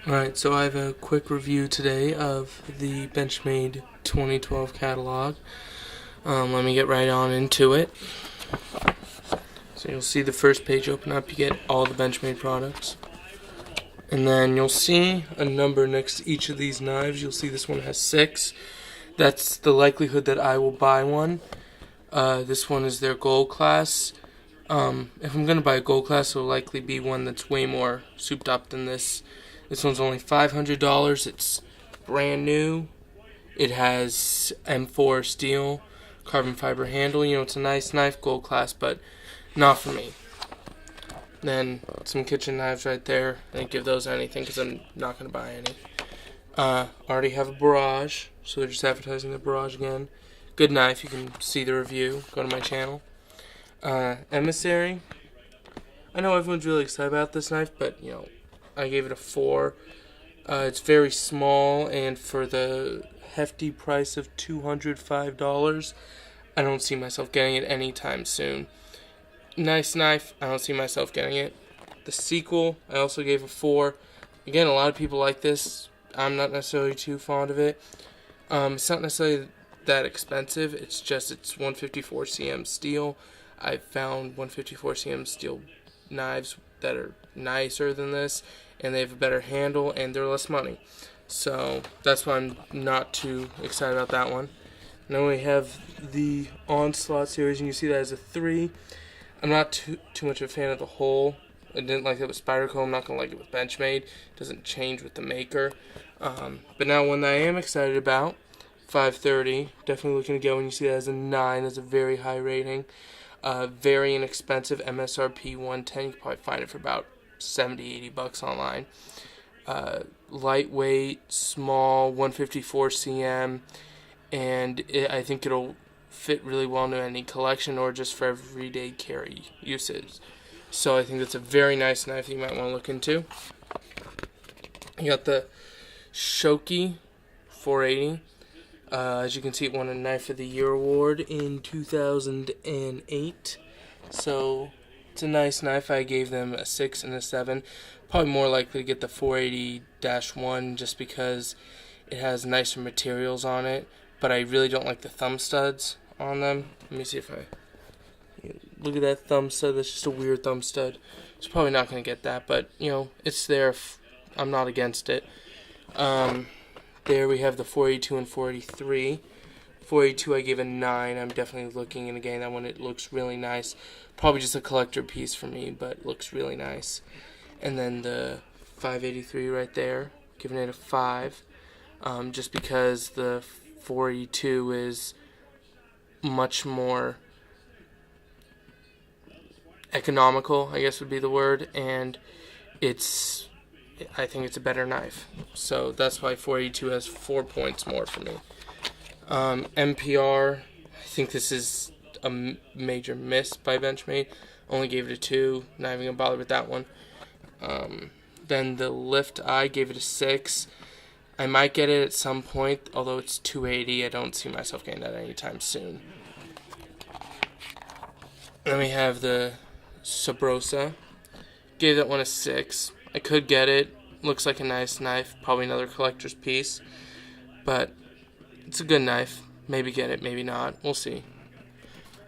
Alright, so I have a quick review today of the Benchmade 2012 catalog. Let me get right on into it. So you'll see the first page open up, you get all the Benchmade products. And then you'll see a number next to each of these knives. You'll see this one has 6. That's the likelihood that I will buy one. This one is their gold class. If I'm going to buy a gold class, it'll likely be one that's way more souped up than this. This one's only $500. It's brand new. It has M4 steel, carbon fiber handle. You know, it's a nice knife, gold class, but not for me. Then some kitchen knives right there. I didn't give those anything because I'm not going to buy any. Already have a barrage, so they're just advertising the barrage again. Good knife. You can see the review. Go to my channel. Emissary. I know everyone's really excited about this knife, but you know, I gave it a 4. It's very small, and for the hefty price of $205, I don't see myself getting it anytime soon. Nice knife. I don't see myself getting it. The sequel, I also gave a 4. Again, a lot of people like this. I'm not necessarily too fond of it. It's not necessarily that expensive. It's just it's 154 cm steel. I've found 154 cm steel knives that are nicer than this, and they have a better handle, and they're less money. So that's why I'm not too excited about that one. And then we have the Onslaught series, and you see that as a 3. I'm not too much of a fan of the hole. I didn't like it with Spyderco. I'm not going to like it with Benchmade. It doesn't change with the maker. But now one that I am excited about, 530. Definitely looking to go when you see that as a 9. It's a very high rating. Very inexpensive, MSRP 110. You can probably find it for about 70, 80 bucks online. Lightweight, small, 154 cm, and I think it'll fit really well into any collection or just for everyday carry uses. So I think that's a very nice knife that you might want to look into. You got the Shoki 480. As you can see, it won a Knife of the Year award in 2008. So it's a nice knife. I gave them a 6 and a 7. Probably more likely to get the 480-1 just because it has nicer materials on it. But I really don't like the thumb studs on them. Let me see if I... Look at that thumb stud. That's just a weird thumb stud. It's probably not going to get that, but, you know, it's there. I'm not against it. There we have the 482 and 483. 482 I gave a 9. I'm definitely looking, and again, that one, it looks really nice. Probably just a collector piece for me, but looks really nice. And then the 583 right there, giving it a 5. Just because the 482 is much more economical, I guess would be the word, and I think it's a better knife. So that's why 482 has 4 points more for me. MPR, I think this is a major miss by Benchmade. Only gave it a 2. Not even going to bother with that one. Then the Lift I gave it a 6. I might get it at some point, although it's 280. I don't see myself getting that anytime soon. Then we have the Sabrosa. Gave that one a 6. I could get it. Looks like a nice knife. Probably another collector's piece. But it's a good knife. Maybe get it, maybe not. We'll see.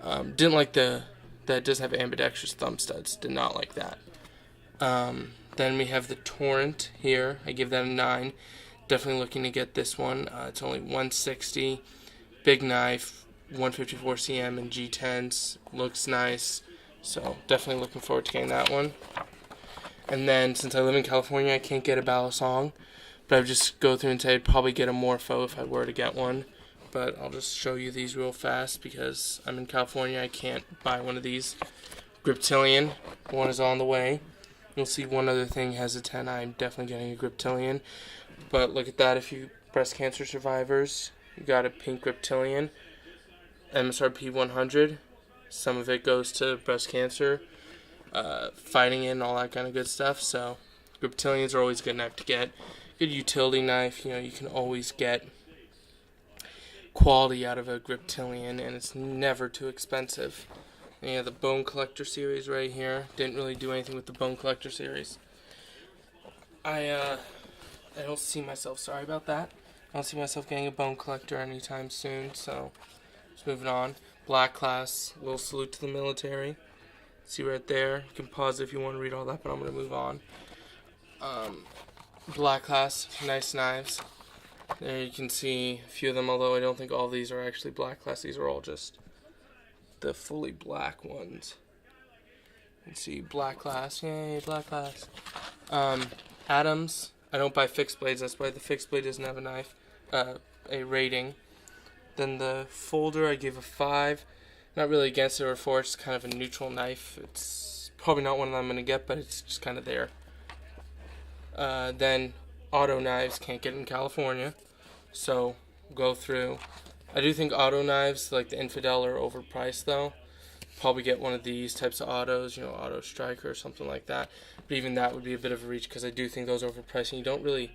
Didn't like that it doesn't have ambidextrous thumb studs. Did not like that. Then we have the Torrent here. I give that a 9. Definitely looking to get this one. It's only 160. Big knife. 154 cm and G10s. Looks nice. So definitely looking forward to getting that one. And then, since I live in California, I can't get a Balisong. But I would just go through and say I'd probably get a Morpho if I were to get one. But I'll just show you these real fast because I'm in California. I can't buy one of these. Griptilian. One is on the way. You'll see one other thing has a 10. I'm definitely getting a Griptilian. But look at that. If you breast cancer survivors, you got a pink Griptilian. MSRP 100. Some of it goes to breast cancer. Fighting it and all that kind of good stuff. So Griptilians are always a good knife to get. Good utility knife. You know, you can always get quality out of a Griptilian, and it's never too expensive. And you have the Bone Collector series right here. Didn't really do anything with the Bone Collector series. I I don't see myself, sorry about that. I don't see myself getting a bone collector anytime soon, so just moving on. Black class, little salute to the military. See right there. You can pause if you want to read all that, but I'm going to move on. Black class, nice knives. There you can see a few of them, although I don't think all these are actually black class. These are all just the fully black ones. You can see black class, yay, black class. Adams, I don't buy fixed blades, that's why the fixed blade doesn't have a knife, a rating. Then the folder, I give a 5. Not really against it or for it, it's kind of a neutral knife. It's probably not one that I'm going to get, but it's just kind of there. Then auto knives, can't get in California, so go through. I do think auto knives, like the Infidel, are overpriced though. Probably get one of these types of autos, you know, Auto Striker or something like that. But even that would be a bit of a reach because I do think those are overpriced. And you don't really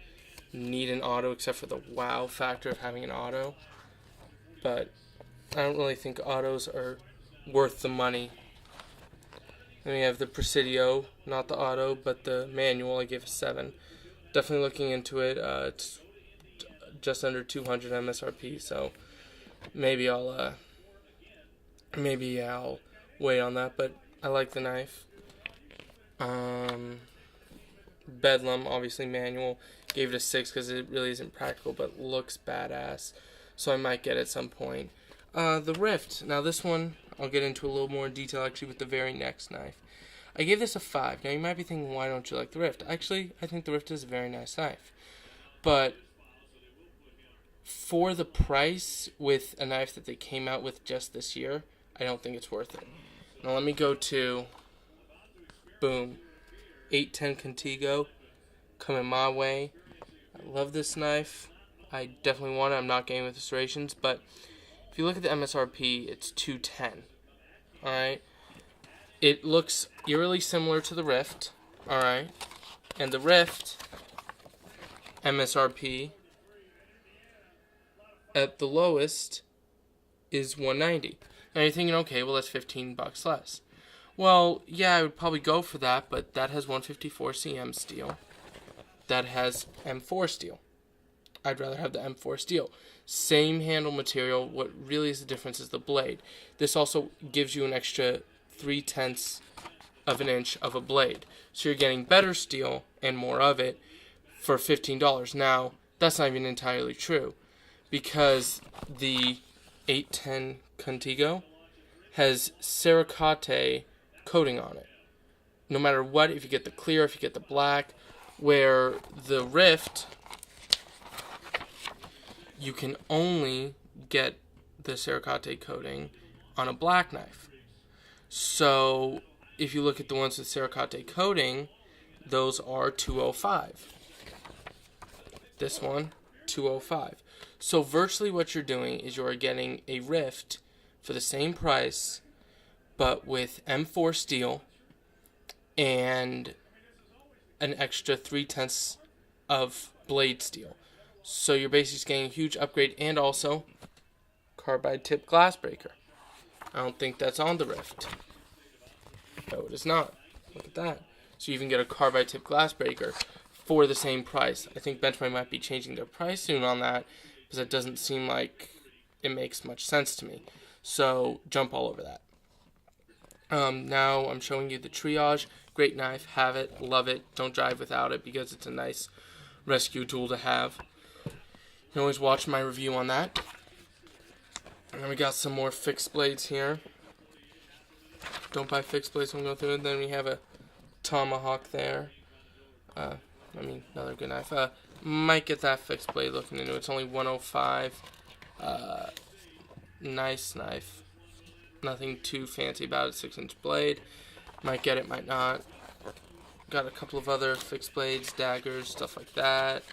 need an auto except for the wow factor of having an auto. But I don't really think autos are worth the money. Then we have the Presidio, not the auto, but the manual. I give a 7. Definitely looking into it. It's just under 200 MSRP, so maybe I'll wait on that. But I like the knife. Bedlam, obviously manual. Gave it a 6 because it really isn't practical, but looks badass. So I might get it at some point. The Rift. Now this one, I'll get into a little more detail actually with the very next knife. I gave this a 5. Now you might be thinking, why don't you like the Rift? Actually, I think the Rift is a very nice knife. But for the price with a knife that they came out with just this year, I don't think it's worth it. Now let me go to, boom, 810 Contigo coming my way. I love this knife. I definitely want it. I'm not getting with the serrations, but if you look at the MSRP, it's 210. Alright? It looks eerily similar to the Rift. Alright? And the Rift MSRP at the lowest is 190. Now you're thinking, okay, well that's $15 less. Well, yeah, I would probably go for that, but that has 154 cm steel. That has M4 steel. I'd rather have the M4 steel. Same handle material. What really is the difference is the blade. This also gives you an extra 3/10 of an inch of a blade. So you're getting better steel and more of it for $15. Now, that's not even entirely true because the 810 Contigo has Ceracate coating on it. No matter what, if you get the clear, if you get the black, where the Rift, you can only get the Ceracate coating on a black knife. So if you look at the ones with Ceracate coating, those are 205. This one, 205. So virtually what you're doing is you're getting a Rift for the same price, but with M4 steel and an extra 3/10 of blade steel. So you're basically just getting a huge upgrade, and also carbide tip glass breaker. I don't think that's on the Rift. No, it is not. Look at that. So you even get a carbide tip glass breaker for the same price. I think Benchmade might be changing their price soon on that because it doesn't seem like it makes much sense to me. So jump all over that. Now I'm showing you the Triage. Great knife. Have it. Love it. Don't drive without it because it's a nice rescue tool to have. You can always watch my review on that. And then we got some more fixed blades here. Don't buy fixed blades when we go through it. Then we have a Tomahawk there. Another good knife. Might get that fixed blade looking into it. It's only 105. Nice knife. Nothing too fancy about it. 6-inch blade. Might get it, might not. Got a couple of other fixed blades, daggers, stuff like that.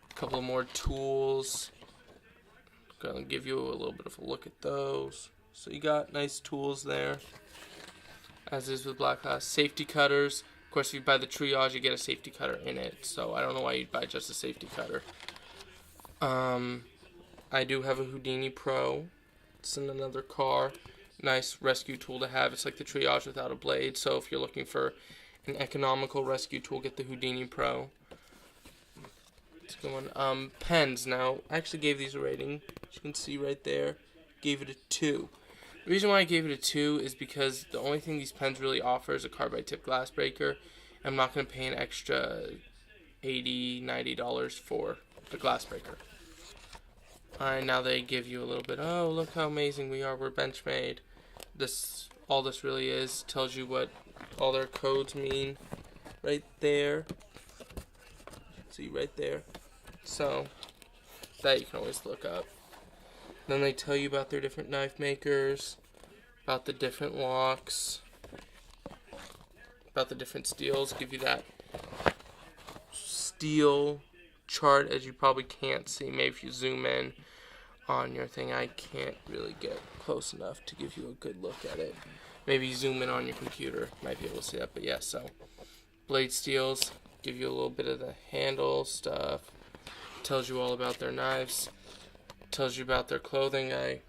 A couple of more tools. Gonna give you a little bit of a look at those. So you got nice tools there, as is with Black Glass. Safety cutters. Of course, if you buy the Triage, you get a safety cutter in it. So I don't know why you'd buy just a safety cutter. I do have a Houdini Pro. It's in another car. Nice rescue tool to have. It's like the Triage without a blade. So if you're looking for an economical rescue tool, get the Houdini Pro. It's a good one. Pens. Now, I actually gave these a rating. As you can see right there, gave it a 2. The reason why I gave it a 2 is because the only thing these pens really offer is a carbide tip glass breaker. I'm not going to pay an extra $80, $90 for a glass breaker. Alright, now they give you a little bit, oh, look how amazing we are, we're Benchmade. All this really is, tells you what all their codes mean right there. See, right there. So, that you can always look up. Then they tell you about their different knife makers, about the different locks, about the different steels, give you that steel chart, as you probably can't see. Maybe if you zoom in on your thing, I can't really get close enough to give you a good look at it. Maybe zoom in on your computer, might be able to see that. But yeah, so blade steels give you a little bit of the handle stuff, tells you all about their knives, tells you about their clothing. I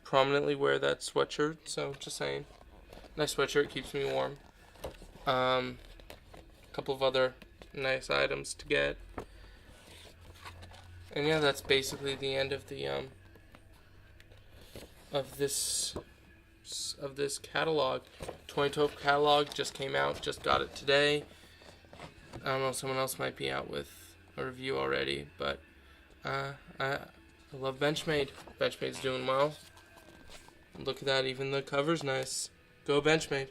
prominently wear that sweatshirt, so just saying, nice sweatshirt, keeps me warm. A couple of other nice items to get. And yeah, that's basically the end of the of this catalog. 2012 catalog just came out, just got it today. I don't know, someone else might be out with a review already, but I love Benchmade. Benchmade's doing well. Look at that, even the cover's nice. Go Benchmade.